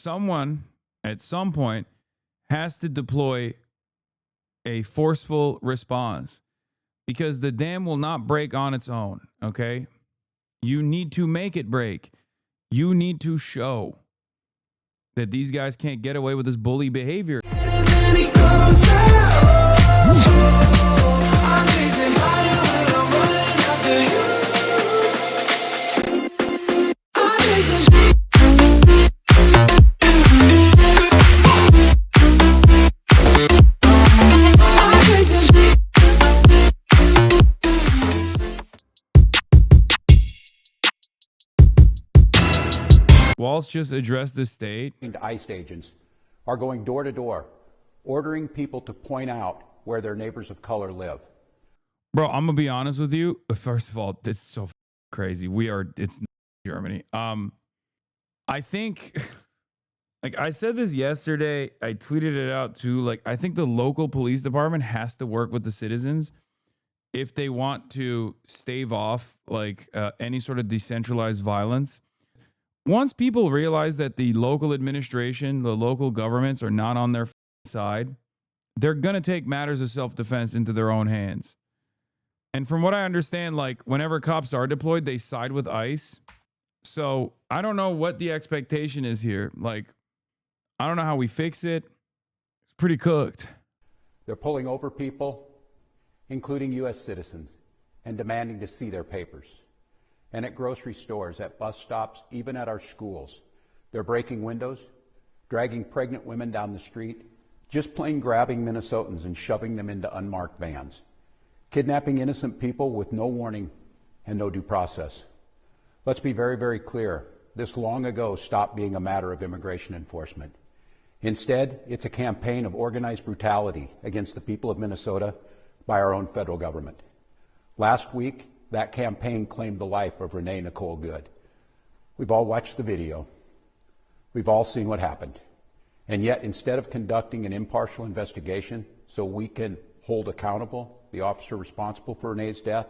someone at some point has to deploy a forceful response because the dam will not break on its own, okay? You need to make it break. You need to show that these guys can't get away with this bully behavior. Waltz just addressed the state. ICE agents are going door to door, ordering people to point out where their neighbors of color live. Bro, I'm gonna be honest with you. First of all, it's so crazy. It's Germany. I think, like I said this yesterday, I tweeted it out too. Like, I think the local police department has to work with the citizens if they want to stave off like any sort of decentralized violence. Once people realize that the local administration, the local governments are not on their side, they're going to take matters of self-defense into their own hands. And from what I understand, like whenever cops are deployed, they side with ICE. So I don't know what the expectation is here. Like, I don't know how we fix it. It's pretty cooked. They're pulling over people, including U.S. citizens, and demanding to see their papers. And at grocery stores, at bus stops, even at our schools. They're breaking windows, dragging pregnant women down the street, just plain grabbing Minnesotans and shoving them into unmarked vans, kidnapping innocent people with no warning and no due process. Let's be very, very clear. This long ago stopped being a matter of immigration enforcement. Instead, it's a campaign of organized brutality against the people of Minnesota by our own federal government. Last week, that campaign claimed the life of Renee Nicole Good. We've all watched the video. We've all seen what happened. And yet, instead of conducting an impartial investigation so we can hold accountable the officer responsible for Renee's death,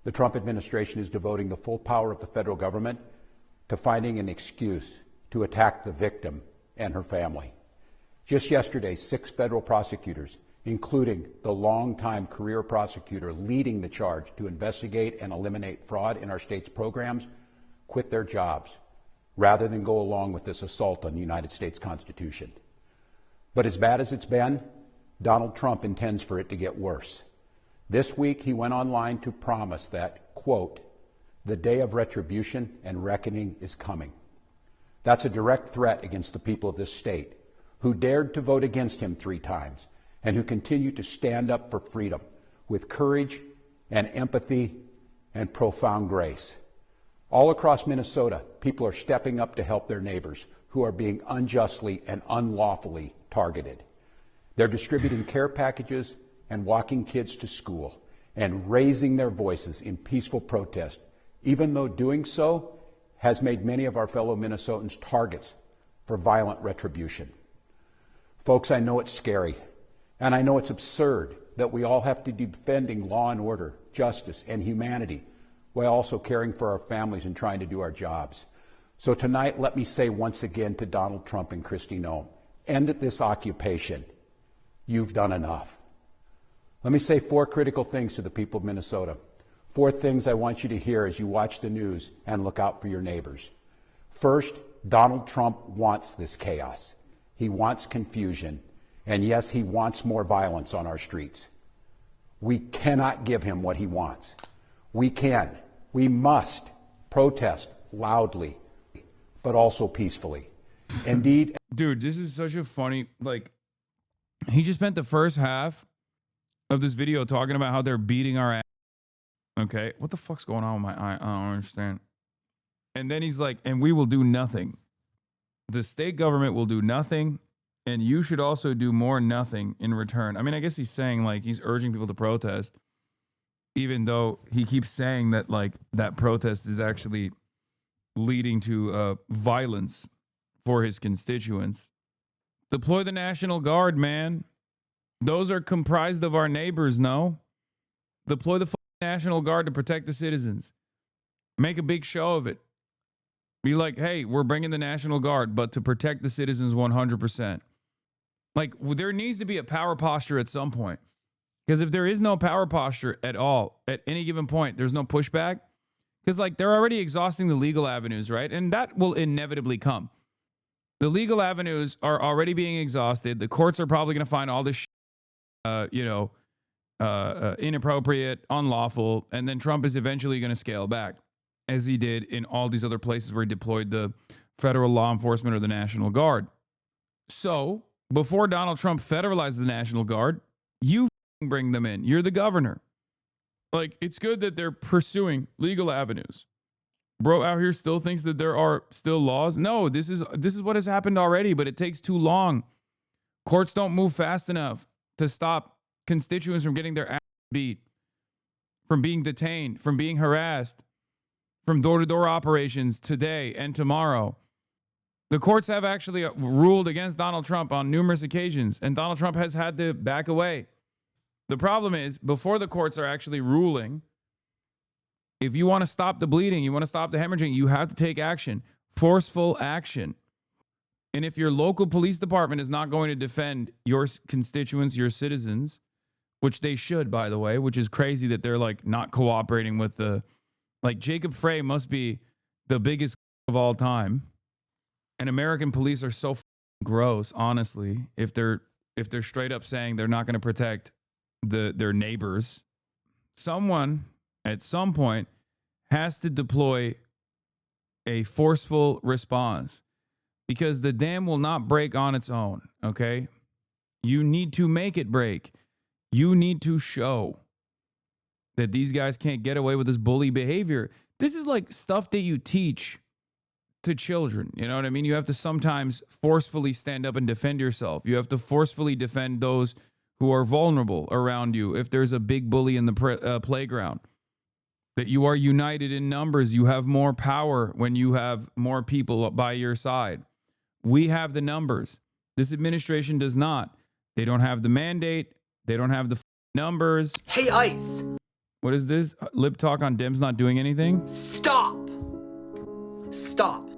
the Trump administration is devoting the full power of the federal government to finding an excuse to attack the victim and her family. Just yesterday, 6 federal prosecutors, including the longtime career prosecutor leading the charge to investigate and eliminate fraud in our state's programs, quit their jobs rather than go along with this assault on the United States Constitution. But as bad as it's been, Donald Trump intends for it to get worse. This week, he went online to promise that, quote, the day of retribution and reckoning is coming. That's a direct threat against the people of this state who dared to vote against him 3 times and who continue to stand up for freedom with courage and empathy and profound grace. All across Minnesota, people are stepping up to help their neighbors who are being unjustly and unlawfully targeted. They're distributing care packages and walking kids to school and raising their voices in peaceful protest, even though doing so has made many of our fellow Minnesotans targets for violent retribution. Folks, I know it's scary. And I know it's absurd that we all have to be defending law and order, justice, and humanity while also caring for our families and trying to do our jobs. So tonight, let me say once again to Donald Trump and Kristi Noem, end this occupation. You've done enough. Let me say 4 critical things to the people of Minnesota. 4 things I want you to hear as you watch the news and look out for your neighbors. First, Donald Trump wants this chaos. He wants confusion. And yes, he wants more violence on our streets. We cannot give him what he wants. We must protest loudly, but also peacefully. Indeed. Dude, this is such a funny, like, he just spent the first half of this video talking about how they're beating our ass. Okay, what the fuck's going on with my eye? I don't understand. And then he's like, and we will do nothing. The state government will do nothing. And you should also do more nothing in return. I mean, I guess he's saying, like, he's urging people to protest, even though he keeps saying that, like, that protest is actually leading to violence for his constituents. Deploy the National Guard, man. Those are comprised of our neighbors, no? Deploy the National Guard to protect the citizens. Make a big show of it. Be like, hey, we're bringing the National Guard, but to protect the citizens 100%. Like, there needs to be a power posture at some point. Because if there is no power posture at all, at any given point, there's no pushback. Because, like, they're already exhausting the legal avenues, right? And that will inevitably come. The legal avenues are already being exhausted. The courts are probably going to find all this, inappropriate, unlawful. And then Trump is eventually going to scale back, as he did in all these other places where he deployed the federal law enforcement or the National Guard. So, before Donald Trump federalizes the National Guard, you bring them in. You're the governor. Like, it's good that they're pursuing legal avenues. Bro out here still thinks that there are still laws. No, this is what has happened already, but it takes too long. Courts don't move fast enough to stop constituents from getting their ass beat, from being detained, from being harassed, from door-to-door operations today and tomorrow. The courts have actually ruled against Donald Trump on numerous occasions, and Donald Trump has had to back away. The problem is, before the courts are actually ruling, if you want to stop the bleeding, you want to stop the hemorrhaging, you have to take action, forceful action. And if your local police department is not going to defend your constituents, your citizens, which they should, by the way, which is crazy that they're like not cooperating with like Jacob Frey must be the biggest of all time. And American police are so gross, honestly, if they're straight up saying they're not going to protect their neighbors. Someone at some point has to deploy a forceful response, because the dam will not break on its own, okay? You need to make it break. You need to show that these guys can't get away with this bully behavior. This is like stuff that you teach to children. You know what I mean? You have to sometimes forcefully stand up and defend yourself. You have to forcefully defend those who are vulnerable around you. If there's a big bully in the playground, that you are united in numbers. You have more power when you have more people by your side. We have the numbers. This administration does not. They don't have the mandate. They don't have the numbers. Hey, ICE. What is this? Lip talk on Dems not doing anything? Stop. Stop.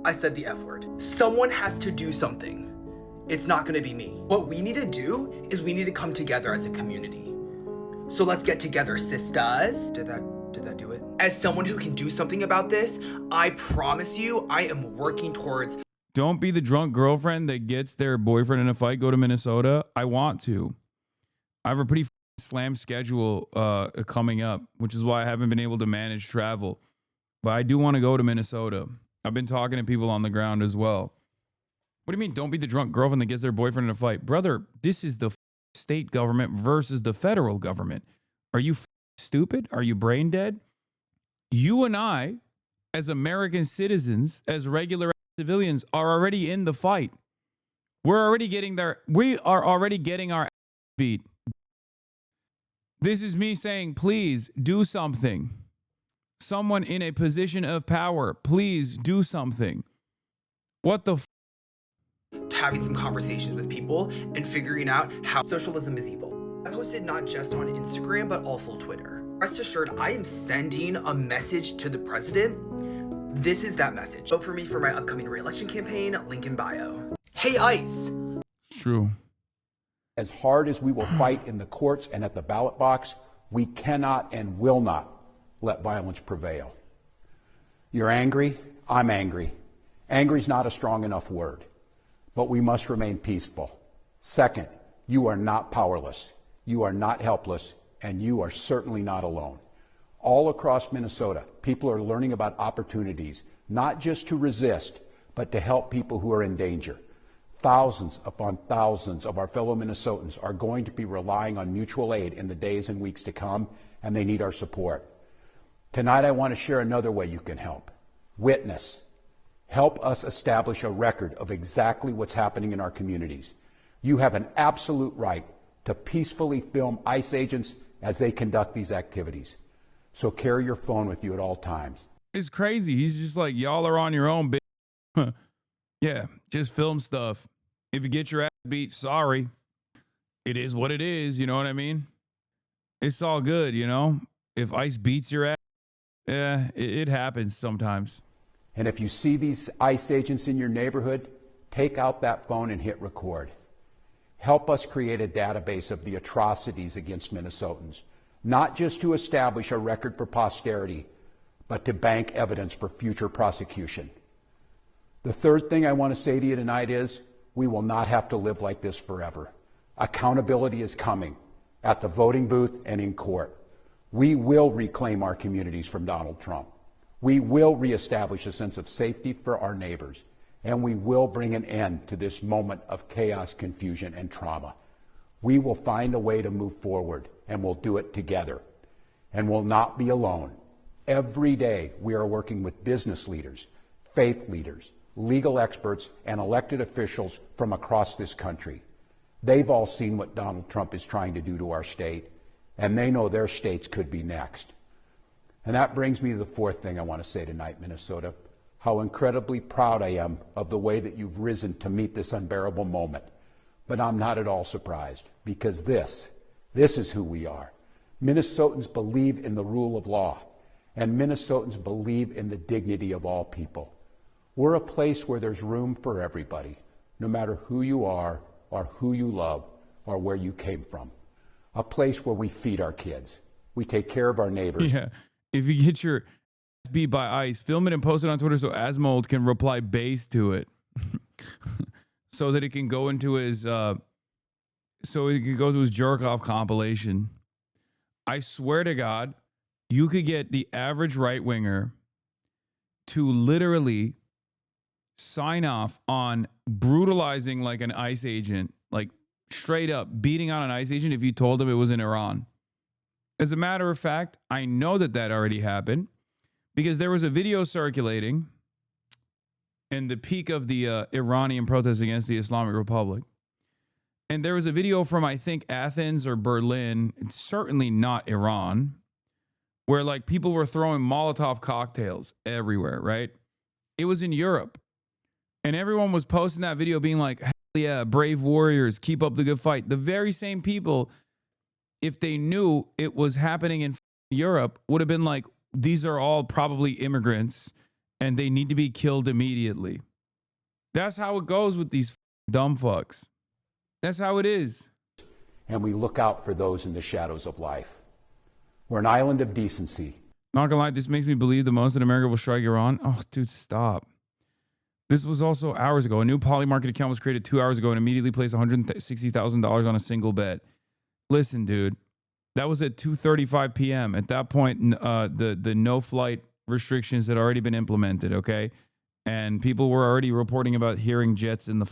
I said the F word. Someone has to do something. It's not gonna be me. What we need to do is we need to come together as a community. So let's get together, sisters. Did that do it? As someone who can do something about this, I promise you, I am working towards. Don't be the drunk girlfriend that gets their boyfriend in a fight. Go to Minnesota. I want to. I have a pretty slammed schedule coming up, which is why I haven't been able to manage travel. But I do want to go to Minnesota. I've been talking to people on the ground as well. What do you mean, don't be the drunk girlfriend that gets their boyfriend in a fight? Brother, this is the state government versus the federal government. Are you stupid? Are you brain dead? You and I, as American citizens, as regular civilians, are already in the fight. We are already getting our beat. This is me saying, please do something. Someone in a position of power, please do something. What the having some conversations with people and figuring out how socialism is evil. I posted not just on Instagram, but also Twitter. Rest assured, I am sending a message to the president. This is that message. Vote for me for my upcoming re-election campaign, link in bio. Hey, ICE. True. As hard as we will fight in the courts and at the ballot box, we cannot and will not let violence prevail. You're angry, I'm angry. Angry's not a strong enough word, but we must remain peaceful. Second, you are not powerless, you are not helpless, and you are certainly not alone. All across Minnesota, people are learning about opportunities, not just to resist, but to help people who are in danger. Thousands upon thousands of our fellow Minnesotans are going to be relying on mutual aid in the days and weeks to come, and they need our support. Tonight, I want to share another way you can help. Witness. Help us establish a record of exactly what's happening in our communities. You have an absolute right to peacefully film ICE agents as they conduct these activities. So carry your phone with you at all times. It's crazy. He's just like, y'all are on your own, bitch. Yeah, just film stuff. If you get your ass beat, sorry. It is what it is, you know what I mean? It's all good, you know? If ICE beats your ass, it happens sometimes. And if you see these ICE agents in your neighborhood, take out that phone and hit record. Help us create a database of the atrocities against Minnesotans, not just to establish a record for posterity, but to bank evidence for future prosecution. The third thing I want to say to you tonight is we will not have to live like this forever. Accountability is coming at the voting booth and in court. We will reclaim our communities from Donald Trump. We will reestablish a sense of safety for our neighbors, and we will bring an end to this moment of chaos, confusion, and trauma. We will find a way to move forward, and we'll do it together, and we'll not be alone. Every day, we are working with business leaders, faith leaders, legal experts, and elected officials from across this country. They've all seen what Donald Trump is trying to do to our state, and they know their states could be next. And that brings me to the fourth thing I want to say tonight, Minnesota, how incredibly proud I am of the way that you've risen to meet this unbearable moment. But I'm not at all surprised, because this is who we are. Minnesotans believe in the rule of law, and Minnesotans believe in the dignity of all people. We're a place where there's room for everybody, no matter who you are or who you love or where you came from. A place where we feed our kids. We take care of our neighbors. Yeah. If you get your ass beat by ICE, film it and post it on Twitter so Asmold can reply base to it. So that it can go into his jerk off compilation. I swear to God, you could get the average right winger to literally sign off on brutalizing like an ICE agent, like straight up beating on an ICE agent if you told him it was in Iran. As a matter of fact, I know that already happened because there was a video circulating in the peak of the Iranian protests against the Islamic Republic. And there was a video from, I think, Athens or Berlin. It's certainly not Iran, where like people were throwing Molotov cocktails everywhere, right? It was in Europe. And everyone was posting that video being like, hell yeah, brave warriors, keep up the good fight. The very same people, if they knew it was happening in Europe, would have been like, these are all probably immigrants and they need to be killed immediately. That's how it goes with these dumb fucks. That's how it is. And we look out for those in the shadows of life. We're an island of decency. Not gonna lie, this makes me believe the most that America will strike Iran. Oh, dude, stop. This was also hours ago. A new Polymarket account was created 2 hours ago and immediately placed $160,000 on a single bet. Listen, dude, that was at 2:35 p.m. At that point, the no flight restrictions had already been implemented, okay? And people were already reporting about hearing jets in the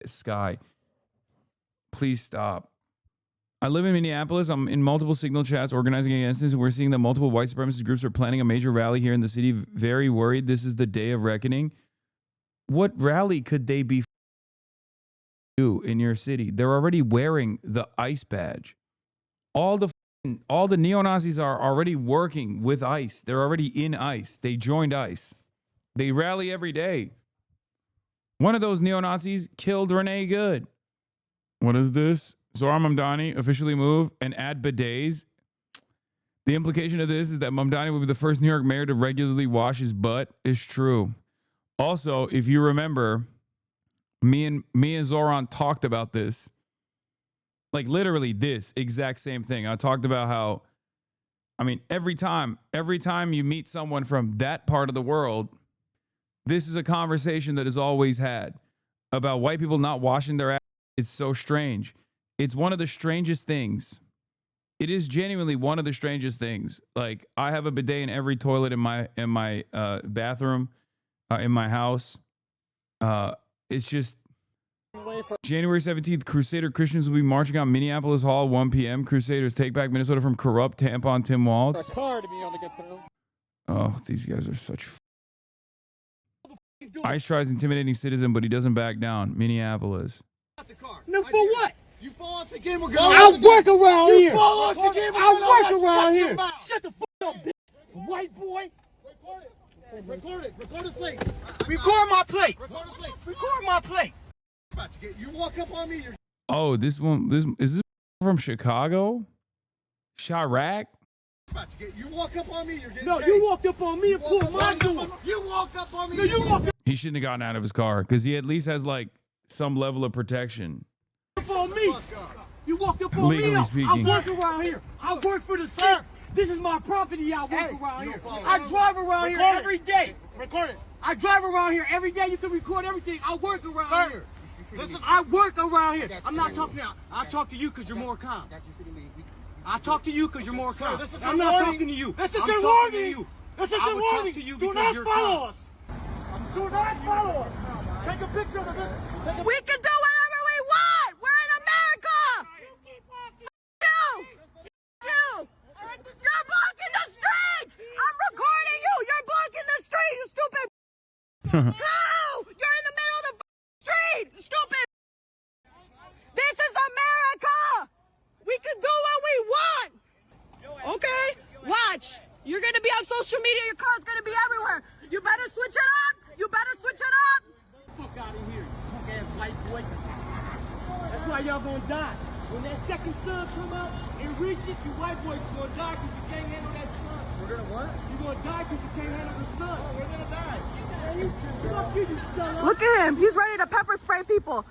sky. Please stop. I live in Minneapolis. I'm in multiple signal chats organizing against this. We're seeing that multiple white supremacist groups are planning a major rally here in the city. Very worried. This is the day of reckoning. What rally could they be do in your city? They're already wearing the ICE badge. All the neo-Nazis are already working with ICE. They're already in ICE. They joined ICE. They rally every day. One of those neo-Nazis killed Renee Good. What is this? Zohar Mamdani officially move and add bidets. The implication of this is that Mamdani will be the first New York mayor to regularly wash his butt. Is true. Also, if you remember, me and Zoran talked about this. Like literally this exact same thing. I talked about how, I mean, every time you meet someone from that part of the world, this is a conversation that is always had about white people not washing their ass. It's so strange. It's one of the strangest things. It is genuinely one of the strangest things. Like I have a bidet in every toilet in my bathroom, in my house. It's just January 17th, Crusader Christians will be marching on Minneapolis Hall, 1 p.m. Crusaders take back Minnesota from corrupt tampon Tim Walz. Oh, these guys are such ICE tries intimidating citizen, but he doesn't back down. Minneapolis. No, for what? You fall us again, we're I work around here. You fall us again, I work around here. Shut the fuck up, bitch. White boy. Record it. Record his plate. Record my plate. Record his plate. Record my plate. You walk up on me, you're... Oh, this one. This is this from Chicago? Chirac? You walk up on me, you're getting No, chased. you walked up on me and pulled my door. You walk up on me. No, you walked He shouldn't have gotten out of his car because he at least has like some level of protection. up on me. You walked up on Legally me. speaking. I work around here. I work for the city. This is my property. I work around you here. don't follow I me. drive around here Record it. every day. Record it. I drive around here every day. You can record everything. I work around Sir, here. this is I work around here. I'm not talking now. I talk to you because you're more calm. I talk to you because you're more calm. this is I'm a not warning. talking to you. This is I'm a talking to warning. you. This is I a would talk warning. to you Do because not you're follow calm. us. Do not follow us. Take a picture of the video. We can do whatever we want. We're in America. You. You're blocking the street. I'm recording you. You're blocking the street, you stupid. No, you're in the middle of the street, stupid. This is America. We can do what we want. Okay? Watch. You're gonna be on social media. Your car's gonna be everywhere. You better switch it up. You better switch it up. Fuck out of here, you punk ass white boy. That's why y'all gonna die. When that second sun come out and reach it, you white boys gonna die because you can't handle that sun. We're gonna what? You're gonna die because you can't handle the sun. We're gonna die. Fuck you, you son. Look at him. He's ready to pepper spray people.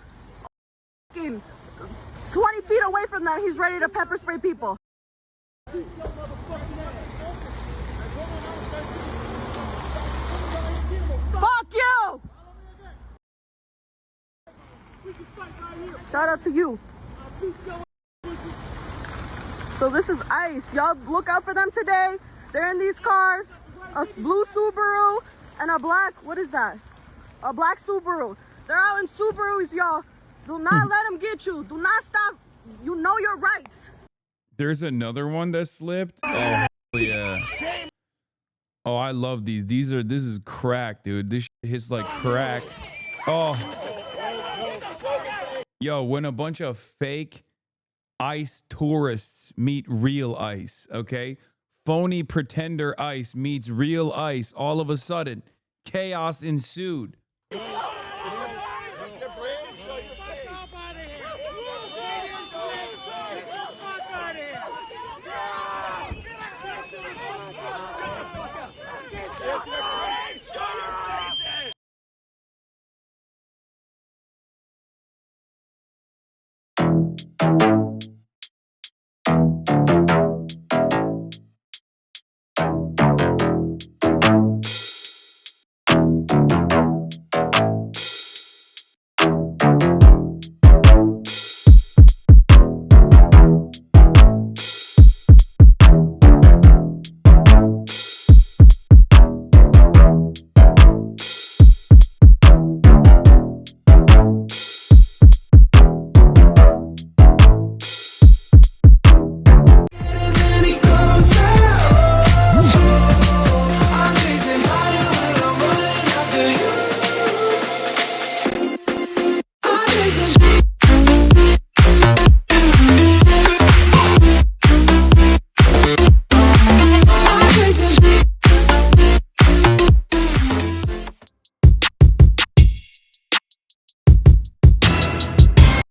Fucking 20 feet away from them, he's ready to pepper spray people. Fuck you! Shout out to you. So this is ICE. Y'all look out for them today. They're in these cars. A blue Subaru and a black, what is that? A black Subaru. They're out in Subarus, y'all. Do not let them get you. Do not stop. You know your rights. There's another one that slipped. Oh hell yeah. Oh, I love these. This is crack, dude. This shit hits like crack. Oh. Yo, when a bunch of fake ICE tourists meet real ICE, okay? Phony pretender ICE meets real ICE. All of a sudden, chaos ensued.